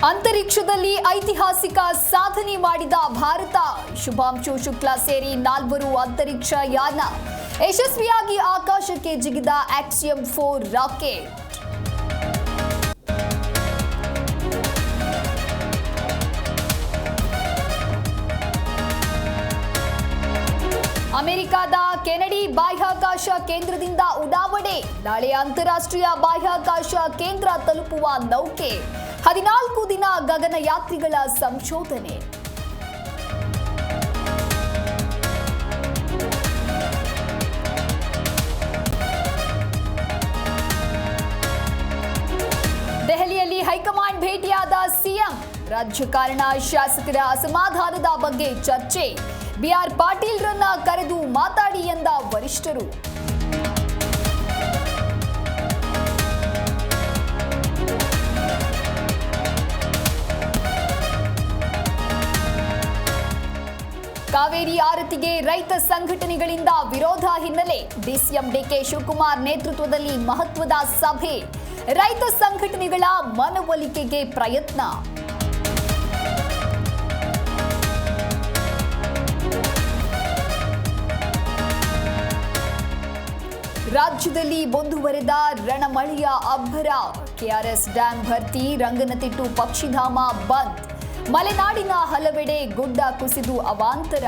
ಅಂತರಿಕ್ಷದಲ್ಲಿ ಐತಿಹಾಸಿಕ ಸಾಧನೆ ಮಾಡಿದ ಭಾರತ. ಶುಭಾಂಶು ಶುಕ್ಲಾ ಸೇರಿ 4 ಅಂತರಿಕ್ಷ ಯಾನ ಯಶಸ್ವಿಯಾಗಿ ಆಕಾಶಕ್ಕೆ ಜಿಗಿದ ಆಕ್ಸಿಯಂ 4 ರಾಕೆಟ್. ಅಮೆರಿಕದ ಕೆನಡಿ ಬಾಹ್ಯಾಕಾಶ ಕೇಂದ್ರದಿಂದ ಉಡಾವಣೆ. ನಾಳೆ ಅಂತಾರಾಷ್ಟ್ರೀಯ ಬಾಹ್ಯಾಕಾಶ ಕೇಂದ್ರ ತಲುಪುವ ನೌಕೆ. 14 ದಿನ ಗಗನಯಾತ್ರಿಗಳ ಸಂಶೋಧನೆ. ದೆಹಲಿಯಲ್ಲಿ ಹೈಕಮಾಂಡ್ ಭೇಟಿಯಾದ ಸಿಎಂ. ರಾಜಕಾರಣ ಶಾಸಕರ ಅಸಮಾಧಾನದ ಬಗ್ಗೆ ಚರ್ಚೆ. ಬಿಆರ್ ಪಾಟೀಲ್ರನ್ನ ಕರೆದು ಮಾತಾಡಿ ಎಂದ ವರಿಷ್ಠರು. ಕಾವೇರಿ ಆರತಿಗೆ ರೈತ ಸಂಘಟನೆಗಳಿಂದ ವಿರೋಧ ಹಿನ್ನೆಲೆ ಡಿಸಿಎಂ ಡಿಕೆ ಶಿವಕುಮಾರ್ ನೇತೃತ್ವದಲ್ಲಿ ಮಹತ್ವದ ಸಭೆ. ರೈತ ಸಂಘಟನೆಗಳ ಮನವೊಲಿಕೆಗೆ ಪ್ರಯತ್ನ. ರಾಜ್ಯದಲ್ಲಿ ಮುಂದುವರೆದ ರಣಮಳೆಯ ಅಬ್ಬರ. ಕೆಆರ್ಎಸ್ ಡ್ಯಾಂ ಭರ್ತಿ, ರಂಗನತಿಟ್ಟು ಪಕ್ಷಿಧಾಮ ಬಂದ್. ಮಲೆನಾಡಿನ ಹಲವೆಡೆ ಗುಡ್ಡ ಕುಸಿದು ಅವಾಂತರ.